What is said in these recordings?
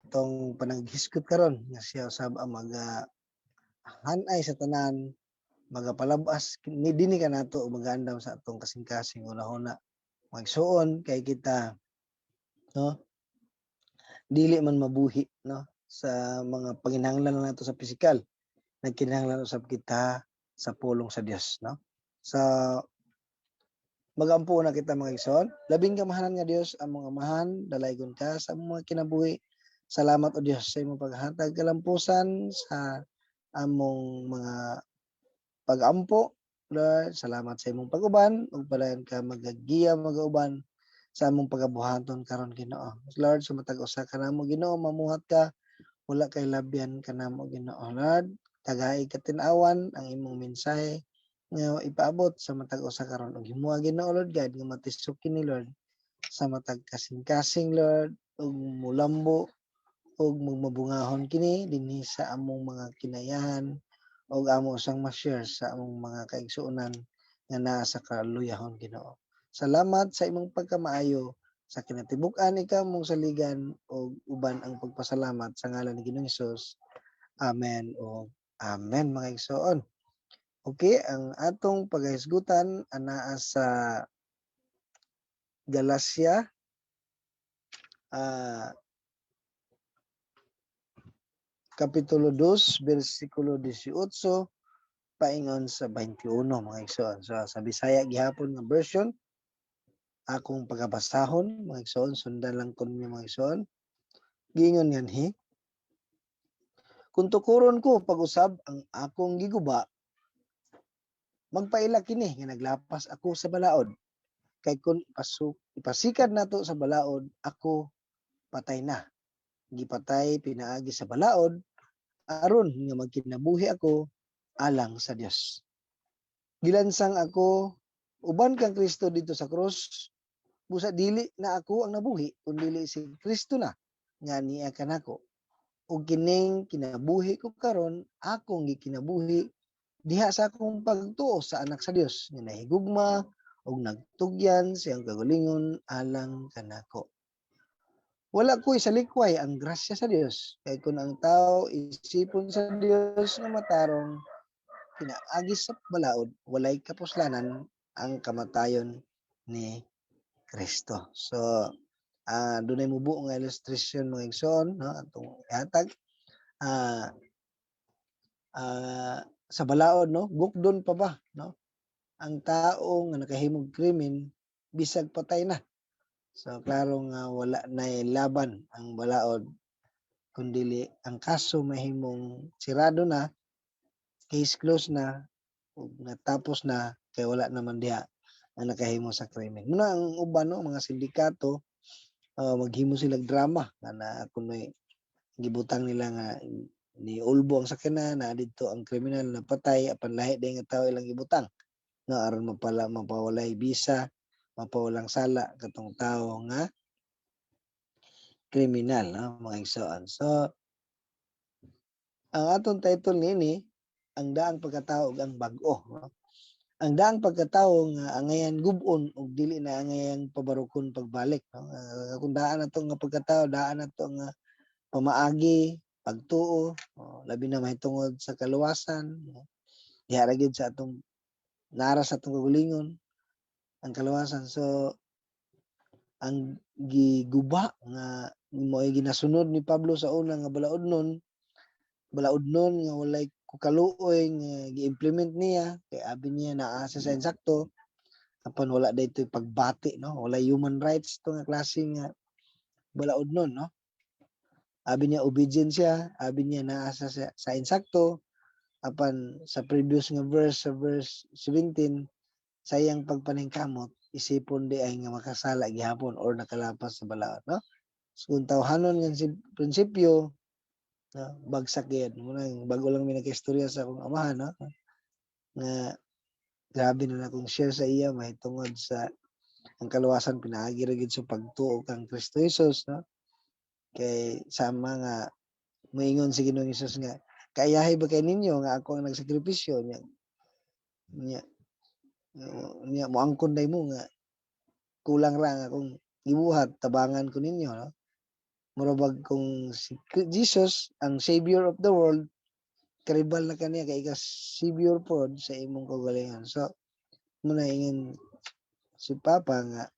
tong panaghiskot karon nga siya usab ang hanay sa tanan, magapalabas ni dinhi kanato ug mag-andam sa atong kasing-kasing una-una. Magsuon kay kita, no, dili man mabuhi, no, sa mga panginahanglan nato sa pisikal. Nagkinahanglan usab kita sa pulong sa Dios, no. So, magampo na kita mga igsoon. Labing gamahanan nga Dios among amahan, dalaygon ka sa among mga kinabuhi. Salamat o Dios sa imong paghatag kalampusan sa among mga pag-ampo. Lord, salamat sa imong pag-uban ug padayon ka magagiya magauban sa among pagabuhaton karon Ginoo. Lord, sa matag usa ka namo Ginoo, mamuhat ka, wala kay labyan ka namo Ginoo. Lord, tagay katin-awan ang imong mensahe nga ipaabot sa matag usa karon ug himuha Ginoo Lord God nga matisok kini Lord sa matag kasing-kasing Lord ug mulambo ug magmabungahon kini dinhi sa among mga kinayahan ug amo sang ma-share sa among mga kaigsuonan nga naa sa kaluyahon Ginoo. Salamat sa imong pagkamaayo sa kinatibuk-an ikaw mong saligan ug uban ang pagpasalamat sa ngalan ni Ginoong Hesus. Amen o amen mga igsoon. Okay, ang atong paghisgutan anaa sa Galacia Kapitulo 2, versikulo 18 paingon sa 21 mga igsoon. So sa Bisaya gihapon nga version akong pagabasahon mga igsoon, sundan lang kun mga igsoon. Giingon nganhi, kung tukuron ko pag-usab ang akong giguba, magpaila kini nga naglapas ako sa balaod. Kay kung ipasikad nato sa balaod, ako patay na. Gipatay pinaagi sa balaod aron nga magkinabuhi ako alang sa Dios. Gilansang ako uban kang Kristo dito sa krus, busa dili na ako ang nabuhi, kundi si Kristo na nga niya kanako. Ug kining kinabuhi ko karon, akong gikinabuhi diha sa akong pagtuo sa anak sa Dios nga nahigugma ug nagtugyan siyang kagalingon alang kanako. Wala ko'y salikway ang grasya sa Dios. Kay kung ang tao isipon sa Dios nga matarong pinaagi sa balaod, walay kapuslanan ang kamatayon ni Kristo. So, dunay mubo nga illustration mga igsoon, no, atong ihatag. Sa balaod, no, gukdon pa ba, no, ang tao nga nakahimog krimen bisag patay na. So klaro nga wala nay laban ang balaod kundi ang kaso mahimong sirado na, case closed na ug natapos na kay wala naman diha ang nakahimo sa krimen. Muna ang uban no mga sindikato maghimo sila drama na kunoy gibutang nila nga ni ulbo ang sakyanan na didto ang kriminal na patay apan lahi day nga tawo ilang gibutang no aron mapawalay bisa, mapawalang sala katong tawo nga kriminal no mga igsoon. So ang atong title nini ang daang pagkatawo ug ang bag-o no. Ang daang pagkatawo nga angayan gub-on ug dili na angayan pabarukon pagbalik no. Kung daan nato nga pagkatawo, daan nato nga pamaagi, pagtuo, labi na mahitungod sa kaluwasan, no. Diha ra gyud sa atong nara sa atong kagalingon ang kaluwasan. So ang giguba nga mo'y ginasunod ni Pablo sa una nga balaodnon nga walay kaluoy nga gi-implement niya kay abi niya naa sa insakto apan wala daytoy pagbati no, walay human rights to nga klase nga balaodnon no. Abi niya obedient siya, abi niya naa sa insakto apan sa previous nga verse sa verse 17 sayang pagpaningkamot isipon di ay nga makasala gihapon or nakalapas sa balaod no. So kung tawhanon nga prinsipyo no, bagsak yan. Muna, bago lang may nag-istorya sa akong amahan, no? Nga grabe na akong share sa iya, mahitungod sa ang kaluwasan, pinaagi rin sa pagtuo kang Kristo Jesus, no? Kay sama nga, maingon si Ginoong Jesus nga, kaayahay ba kay ninyo nga ako ang nagsakripisyo niya moangkon day mo nga kulang ra nga akong gibuhat tabangan ko ninyo no murabag kung si Jesus ang Savior of the world, karibal na kaniya kay ika Savior pod sa imong kaugalingon. So muna ingin si Papa nga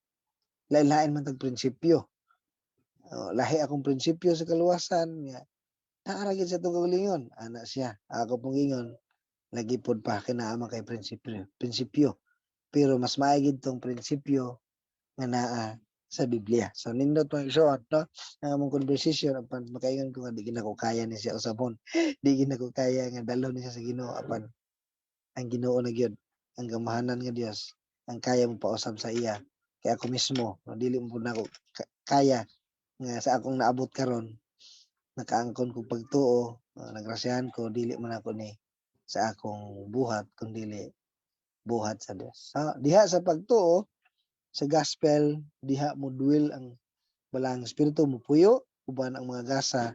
lain-lain man tag prinsipyo. Lahi akong prinsipyo sa kaluwasan nga naara gyud sa itong kaugalingon. Ana siya, ako pong ingon lagi pod pa kinaama kay prinsipyo. Pero mas maayos tong prinsipyo nga naa sa Biblia. So nindot man short no ang among conversation apan makaingon ko nga di gina ko kaya ni siya usabon. Di gina ko kaya nga dalaw ni siya sa Ginoo apan ang Ginoo na gyud ang gamahanan nga Dios ang kaya mo pausab sa iya. Kaya ako mismo dili mo na ako kaya nga sa akong naabot karon nakaangkon ko pagtuo, nagrasyahan ko dili man ako ni sa akong buhat kundi buhat sa Dios. Diha sa pagtuo sa gospel, diha mo dwell ang balang espiritu mo puyo uban ang mga gasa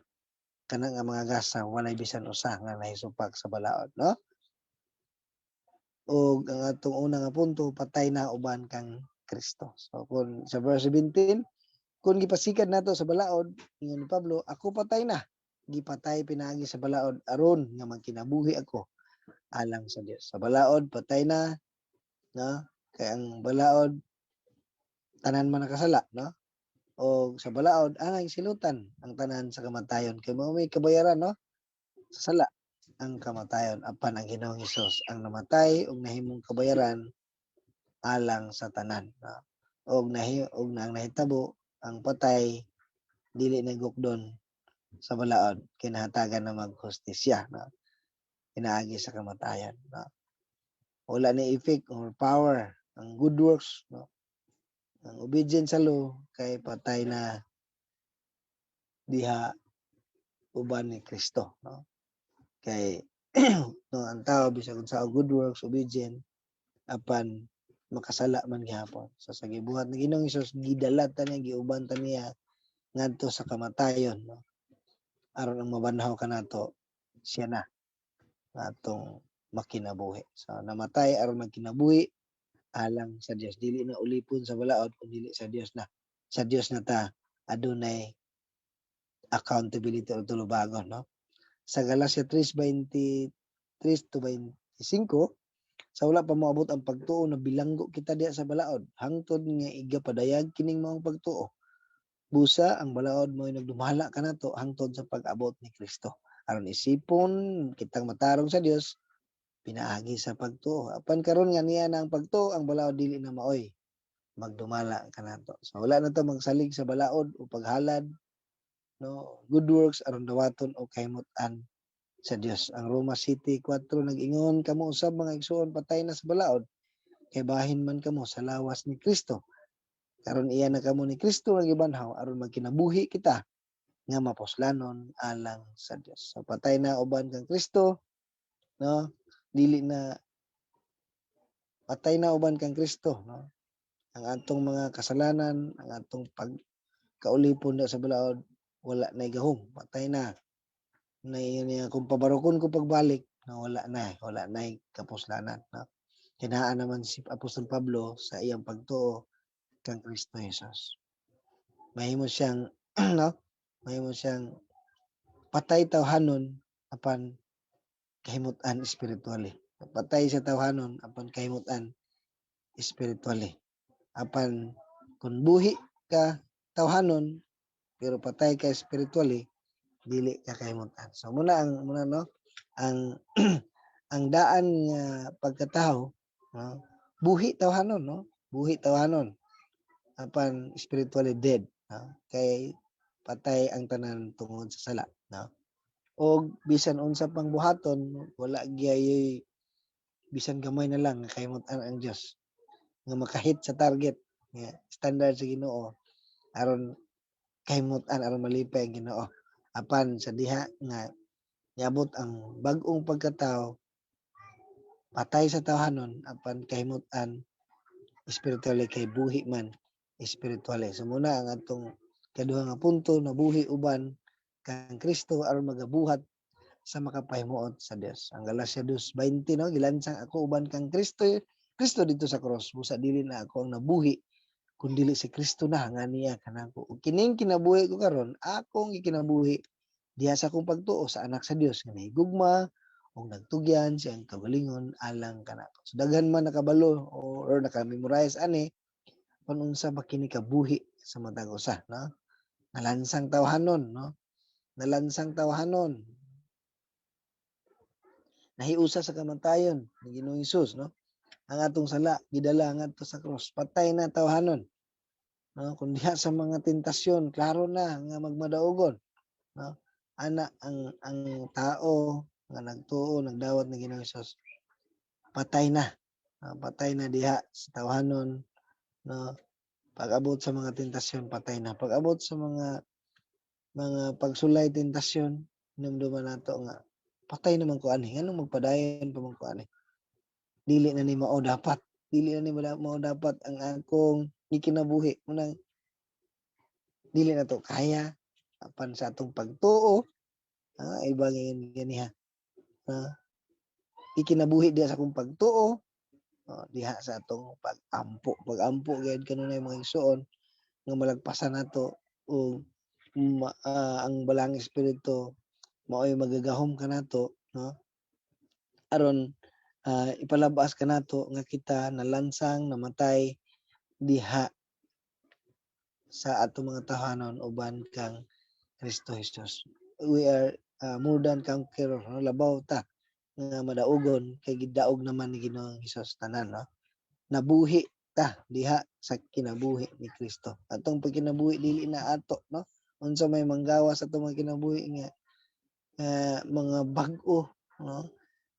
kanang ang mga gasa walay bisan usa nga nahisupak sa balaod, no? O ang atong una nga punto patay na uban kang Kristo. So kun sa verse 17, kung gipasikat nato sa balaod, ingon ni Pablo, ako patay na. Gipatay pinaagi sa balaod aron nga magkinabuhi ako alang sa Dios. Sa balaod patay na, no? Kay ang balaod tanan man nakasala, no? O sa balaod angay silutan ang tanan sa kamatayon kay mao may kabayaran, no? Sa sala ang kamatayon apan ang Ginoong Hesus ang namatay ug nahimong kabayaran alang sa tanan, no? Og ang nahitabo ang patay dili nagukdon sa balaod kinahatagan na maghustisya, no? Pinaagi sa kamatayan, no? Wala ni effect or power ang good works, no? Ang obedience sa law kay patay na diha uban ni Kristo, no? Kay no ang tao bisag unsa good works obedient apan makasala man gihapon. So sa gibuhat ni Ginoong Hesus gidala ta niya giuban ta niya ngadto sa kamatayon, no? Aron ang mabanhaw kanato siya na atong makinabuhi. So namatay aron magkinabuhi alang sa Dios, dili na ulipon sa balaod kundi sa Dios na. Sa Dios na ta adunay accountability o tulubagon, no? Sa Galacia 3:23 to 25, sa wala pa moabot ang pagtuo na bilanggo kita diha sa balaod hangtod nga igapadayag kining maong pagtuo. Busa ang balaod mo nagdumala kanato hangtod sa pag-abot ni Kristo. Aron isipon kitang matarong sa Dios pinaagi sa pagtuo. Apan karon nga niya na ang pagtuo ang balaod dili na maoy magdumala kanato. So wala na to magsalig sa balaod o paghalad, no? Good works aron dawaton o kahimut-an sa Dios. Ang Roma City 4 nag-ingon kamo usab mga igsoon patay na sa balaod kay bahin man kamo sa lawas ni Kristo. Karon iya na kamo ni Kristo nga gibanhaw aron magkinabuhi kita nga mapuslanon alang sa Dios. So patay na uban kang Kristo, no? Dili na patay na uban kang Kristo, no? Ang atong mga kasalanan, ang atong pagkaulipon sa balaod wala na gahom, patay na. Na kung pabarokon ko pagbalik na wala na kapuslanan, no? Kinaan naman si Apostol Pablo sa iyang pagtuo kang Kristo Jesus. Mahimo siyang no? Mahimo siyang patay tawhanon apan kahimut-an espiritually. Patay sa tawhanon apan kahimut-an espiritually. Apan kung buhi ka tawhanon pero patay ka spiritually dili ka kahimut-an. So muna no ang ang daan nga pagkatao, no? Buhi tawhanon, no? Buhi tawhanon apan spiritually dead, no? Kay patay ang tanan tungod sa sala, no? Og bisan unsa pang buhaton wala gyay bisan gamay na lang kahimut-an ang Dios nga makahit sa target nga standard sa Ginoo aron kahimut-an aron malipay ang Ginoo. Apan sa diha nga niabot ang bag-ong pagkatao patay sa tawhanon apan kahimut-an espiritually kay buhi man espiritually. So muna ang atong kaduha nga punto na buhi uban kang Kristo aron magabuhat sa makapahimuot sa Dios. Ang Galacia 2:20 no gilansang ako uban kang Kristo dito sa cross busa dili na ako ang nabuhi kun dili si Kristo na nga niya kanako. Ug kining kinabuhi ko karon akong gikinabuhi diha sa akong pagtuo sa anak sa Dios nga nahigugma ug nagtugyan siyang kagalingon alang kanako. So daghan man nakabalo or naka-memorize ani kung unsa ba kini kabuhi sa matag usa, no? Nalansang tawhanon, no? Nalansang tawhanon. Nahiusa sa kamatayon ni Ginoong Hesus, no? Ang atong sala gidala ngadto sa cross. Patay na tawhanon. No? Kun diha sa mga tentasyon, klaro na nga magmadaugon, no? Ana ang tao nga nagtuo, nagdawat ni Ginoong Hesus, patay na. Patay na diha sa tawhanon, no? Pag-abot sa mga tentasyon, patay na. Pag-abot sa mga pagsulay tentasyon, hinumduman nato nga patay naman ko ani. Anong magpadayon pa man ko ani? Dili na ni mao dapat. Dili na ni mao dapat ang akong ikinabuhi. Munang dili na to kaya apan sa atong pagtuo, iba ganiha. Ikinabuhi diha sa akong pagtuo, diha sa atong pag-ampo. Pag-ampo gyud kanunay mga igsoon nga malagpasan nato og ang balang espiritu mao'y magagahom kanato, no? Aron ipalabas kanato nga kita nalansang namatay diha sa atong mga tahanon uban kang Kristo Jesus. We are more than conqueror, no? Labaw ta nga madaugon kay gidaog naman ni Ginoong Hesus tanan, no? Nabuhi ta diha sa kinabuhi ni Kristo. Atong pagkinabuhi dili na ato, no? Unsa may manggawas sa atong mga kinabuhi nga mga bag-o, no?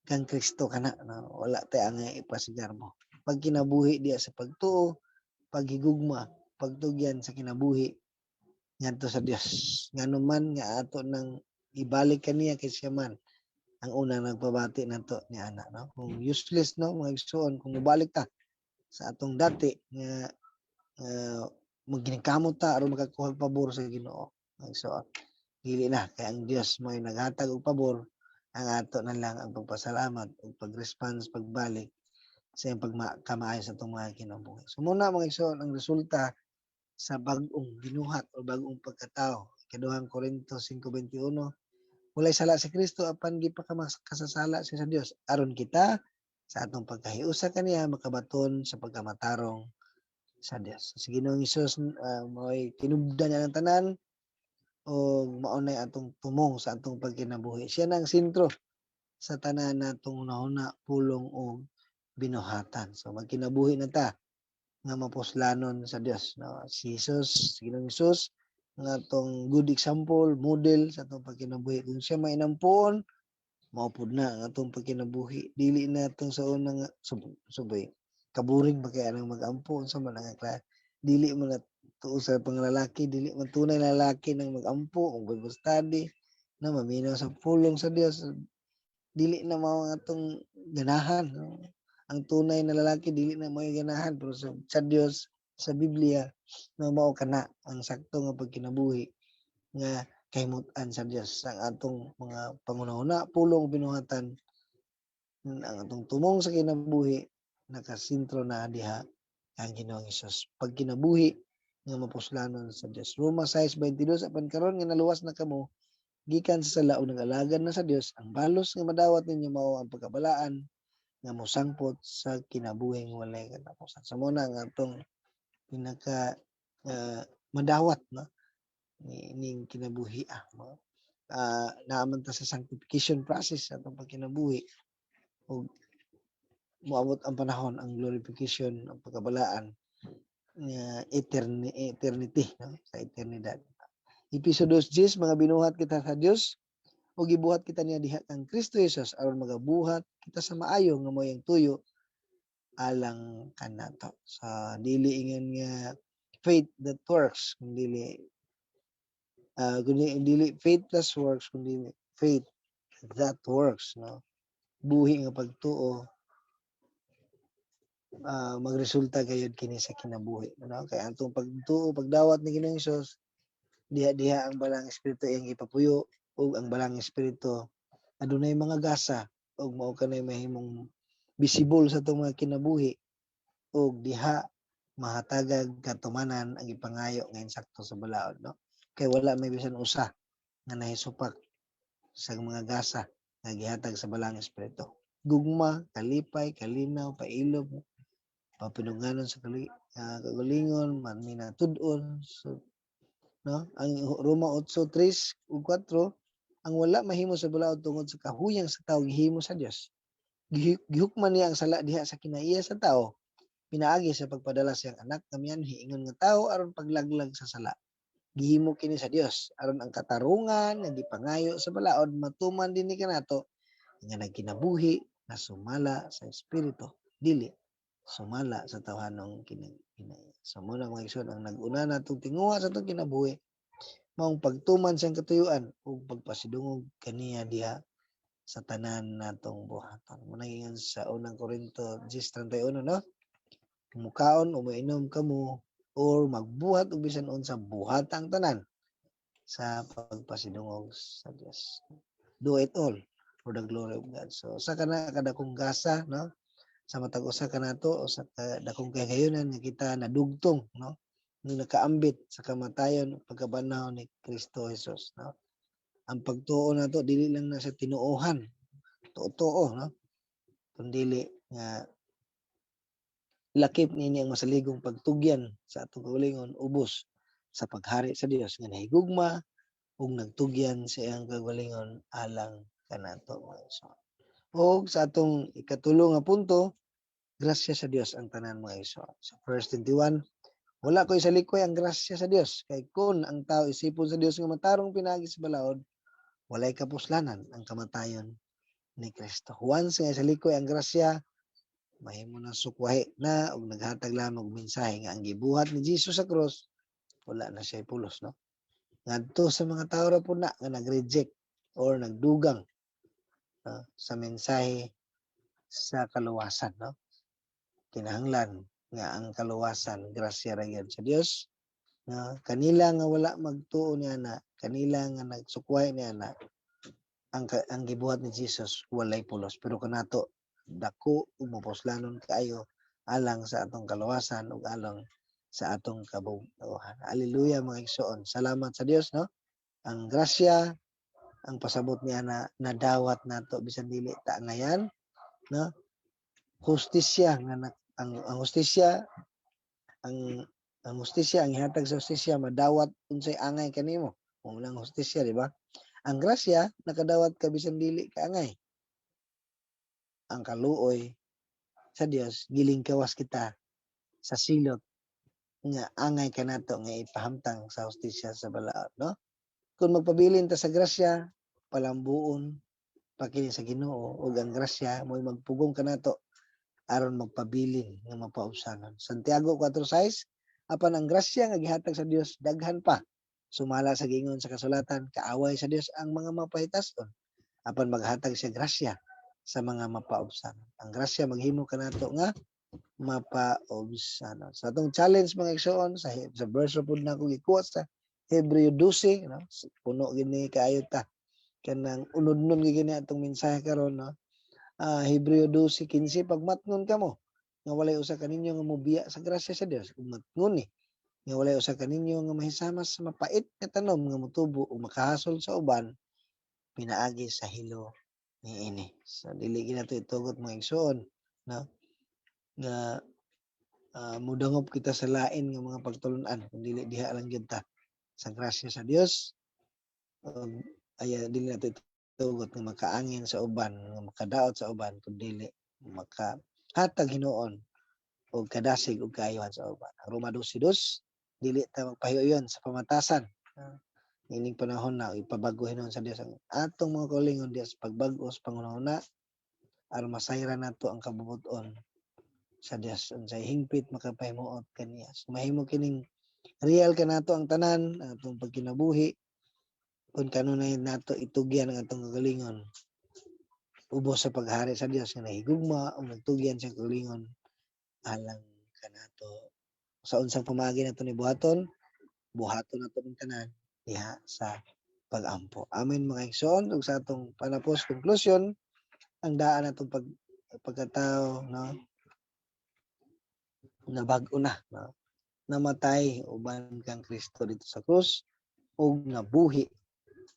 Kang Kristo kana, no? Wala tay angay ipasigar mo. Pag kinabuhi diya sa pagtuo, paghigugma, pagtugyan sa kinabuhi ngadto sa Dios. Nganuman nga ato nang ibalik kaniya kay siya man ang unang nagpabati nato ni ana, no? Kung useless, no, mga igsoon, kung mobalik ta sa atong dati nga magginingkamot ta aron makakuha pabor sa Ginoo, mga igsoon. Dili na kay ang Dios mo'y naghatag og pabor, ang ato na lang ang pagpasalamat ug pag-response pagbalik sa iyang kamaayo sa atong mga kinabuhi. So muna mga igsoon ang resulta sa bag-ong binuhat o bag-ong pagkatao. Ikaduhang Korinto 5:21, walay sala si Kristo apan gipakasasala siya sa Dios aron kita sa atong pagkahiusa kaniya makabaton sa pagkamatarong sa Dios. Si Ginoong Hesus mo'y tinubdan niya ng tanan o maunay atong tumong sa atong pagkinabuhi. Siya na ang sentro sa tanan natong una-una, pulong o binuhatan. So magkinabuhi na ta nga mapuslanon sa Dios, no? Si Jesus, si Ginoong Hesus nga atong good example, model sa atong pagkinabuhi. Kung siya mainampuon, maupod na ang atong pagkinabuhi. Dili na atong sa unang subay. Kaburing ba kaya nang mag-ampo sa man ang dili man na tuo sa panglalaki, dili man tunay na lalaki nang mag-ampo o Bible study na maminaw sa pulong sa Dios. Dili na mao ang atong ganahan, no? Ang tunay na lalaki dili na mao ganahan, pero sa Dios, sa Biblia, na mao kana ang sakto nga pagkinabuhi nga kahimut-an sa Dios. Ang atong mga pangunahuna, pulong binuhatan, ang atong tumong sa kinabuhi nakasentro na diha ang Ginoong Hesus. Pag kinabuhi nga mapuslanon sa Dios. Roma 6:22, apan karon nga naluwas na kamo gikan sa sala ug nag-alagad na sa Dios, ang balos nga madawat ninyo mao ang pagkabalaan nga mosangpot sa kinabuhing walay katapusan. Sa muna nga atong pinaka madawat, no? Ning kinabuhi no? Naaman ta sa sanctification process sa atong pagkinabuhi ug moabot ang panahon ang glorification ang pagkabalaan nga eternity, no? Sa eternidad. Episodio 10, mga binuhat kita sa Dios o gibuhat kita niya diha kang Kristo Jesus aron magabuhat kita sa maayo nga moyang tuyo alang kanato. Sa dili ingon nga faith that works, kundi dili faith plus works, kundi faith that works, no? Buhi nga pagtuo magresulta gayud kini sa kinabuhi, no? Kay atong pagtuo pagdawat ni Ginoong Hesus diha ang balang espiritu iyang ipapuyo ug ang balang espiritu adunay mga gasa ug mao kanay mahimong visible sa atong mga kinabuhi ug diha mahatagag katumanan ang ipangayo nga insakto sa balaod, no? Kay wala may bisan usa nga nahisupak sa mga gasa nga gihatag sa balang espiritu. Gugma, kalipay, kalinaw, pailob, papinunganon sa kagalingon, maminatud-on, so, no? Ang Roma 8:3 ug 4, ang wala mahimo sa balaod tungod sa kahuyang sa tawo gihimo sa Dios. Gihukman niya ang sala diha sa kinaiya sa tawo, pinaagi sa pagpadala siyang anak nga mianhi ingon nga tawo aron paglaglag sa sala. Gihimo kini sa Dios aron ang katarungan nga gipangayo sa balaod matuman dinhi kanato nga nagkinabuhi na sumala sa espiritu, dili sumala sa tawhanong kinaiya. So muna mga igsoon, ang nag-una natong tinguha sa atong kinabuhi maong pagtuman siyang katuyuan ug pagpasidungog kaniya diha sa tanan natong buhaton. Muna ingon sa unang Korinto 10:31, no? Mukaon o mainom kamo or magbuhat og bisan unsa buhatang tanan sa pagpasidungog sa Dios. Do it all for the glory of God. So sa kana kadakong gasa, no? Sa matag usa kanato o sa dakong kagayonan nga kita nadugtong, no? Nung nakaambit sa kamatayon pagkabanaw ni Kristo Jesus, no? Ang pagtuo nato dili lang na sa tinuohan, totoo, no? Kundi nga lakip nini ang masaligong pagtugyan sa atong kaugalingon ubos sa paghari sa Dios nga nahigugma ug nagtugyan sa iyang kaugalingon alang kanato mga igsoon. O sa atong ikatulo nga punto, grasya sa Dios ang tanan mga igsoon. Sa verse 21, wala ko'y salikoy ang grasya sa Dios kay kun ang tao isipon sa Dios nga matarong pinaagi sa balaod, walay kapuslanan ang kamatayon ni Kristo. Once nga salikoy ang grasya, mahimo na sukwahi na og naghatag lamang og mensahe nga ang gibuhat ni Jesus sa cross wala na siya pulos, no? Ngadto sa mga tao ra pud na nga nag-reject or nagdugang sa mensahe sa kaluwasan, no? Kinahanglan nga ang kaluwasan grasya ra gyud sa Dios, na kanila nga wala magtuo niya na, kanila nga nagsukway niya na ang gibuhat ni Jesus walay pulos, pero kanato dako ug mapuslanon kaayo alang sa atong kaluwasan ug alang sa atong kabubuhan. Hallelujah mga igsoon. Salamat sa Dios, no? Ang grasya, ang pasabot niya na nadawat nato bisan dili ta ngayan, no? Hustisya nga ang hustisya, ang hustisya, ang ihatag sa hustisya madawat unsay angay kanimo. Mo lang hustisya, di ba? Ang grasya nakadawat ka bisan dili ka angay. Ang kaluoy sa Dios gilingkawas kita sa silot nga angay kanato nga ipahamtang sa hustisya sa balaod, no? Kung magpabilin ta sa grasya, palambuon pa kini sa Ginoo ug ang grasya mo'y magpugong kanato aron magpabilin nga mapaubsanon. Santiago 4:6, apan ang grasya nga gihatag sa Dios daghan pa. Sumala sa giingon sa kasulatan, kaaway sa Dios ang mga mapahitas-on, apan maghatag siya grasya sa mga mapaubsanon. Ang grasya maghimo kanato nga mapaubsanon. Sa atong challenge mga igsoon sa verse pud na ko gikuha sa Hebreo 12, no? Puno gini kaayo ta kanang unod-unod gini atong mensahe karon, no? Hebreo 12:15, pag matngon kamo nga walay usa kaninyo nga mobiya sa grasya sa Dios, ug matngon ni nga walay usa kaninyo nga mahisama sa mapait nga tanom nga motubo ug makahasol sa uban, pinaagi sa hilo niini. So dili ginato itugot mga igsoon, no? Nga mudangop kita sa lain nga mga pagtulon-an kun dili diha lang gyud ta sa grasya sa Dios. Dili nato tugot nga makaangin sa uban, nga makadaot sa uban, kundi makahatag hinuon o kadasig o kaayuhan sa uban. Roma 12:2, dili ta magpahiuyon sa pamatasan. Ining panahon na ipabago hinuon sa Dios ang atong mga kaugalingon Dios pagbag-o sa pangunahuna aron masayran nato ang kabubuton sa Dios unsay hingpit makapahimuot kaniya. So, mahimo kining real kanato ang tanan atong pagkinabuhi kung kanunay nato itugyan ang atong kagalingon ubos sa paghari sa Dios nga nahigugma o nagtugyan sa kagalingon alang kanato sa unsang pamaagi nato ni buhaton nato ning tanan diha sa pag-ampo. Amen mga igsoon. Ug sa atong panapos conclusion, ang daan natong pagkatao, no? na bag-o na, no? Namatay uban kang Kristo dito sa krus ug nabuhi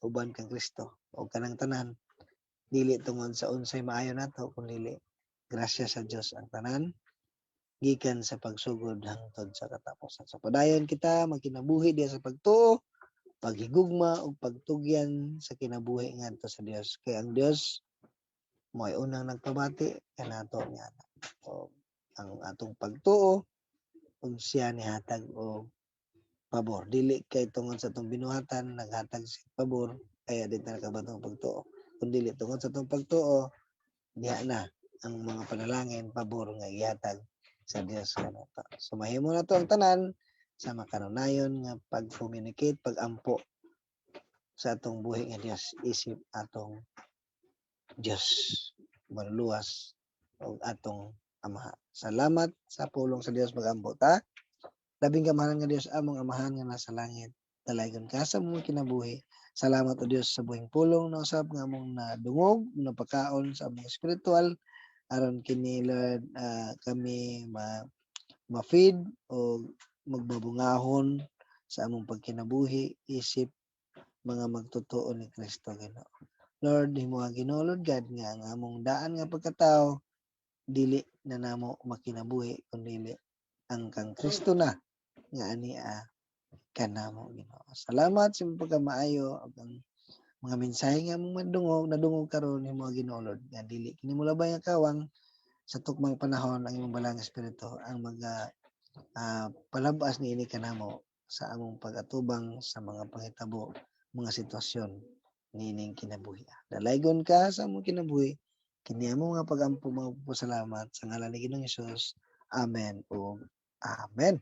uban kang Kristo ug kanang tanan dili tungod sa unsay maayo nato kundi grasya sa Dios ang tanan gikan sa pagsugod hangtod sa katapusan. So padayon kita magkinabuhi diha sa pagtuo, paghigugma ug pagtugyan sa kinabuhi ngadto sa Dios. Kay ang Dios mo'y unang nagpabati kanato niya. So ang atong pagtuo ug siya nihatag og pabor. Dili kay tungod sa atong binuhatan naghatag sa pabor kaya di ta nakabatong pagtuo. Kun dili tungod sa atong pagtuo diha na ang mga panalangin pabor nga gihatag sa Dios kanato. So mahimo na to ang tanan sa makanunayon nga pag-communicate, pag-ampo sa atong buhi nga Dios isip atong Dios manluwas og atong Amaha. Salamat sa pulong sa Dios mag-ampo ta. Labing kamahalan nga Dios among Amahan nga nasa langit. Dalaygon ka sa mong kinabuhi. Salamat o Dios sa buhing pulong na usab nga among nadungog, napakaon sa among espiritual aron kini Lord kami ma-feed o magbabungahon sa among pagkinabuhi isip mga magtotoo ni Kristo Ginoo. Lord, himo nga Ginoo Lord God nga ang among daan nga pagkatao dili na namo makinabuhi kundi ang kang Kristo na nga ani kanamo Ginoo. Salamat sa imong pagkamaayo ug ang mga mensahe nga among nadungog karon himo nga Ginoo Lord nga dili kini molabay nga kawang sa tukmang panahon ang imong balang espiritu ang palabas niini kanamo sa among pag-atubang sa mga panghitabo, mga sitwasyon niining kinabuhi. Dalaygon ka sa among kinabuhi kini amo nga pag-ampo mga salamat sa ngalan ni Ginoong Hesus. Amen o Amen.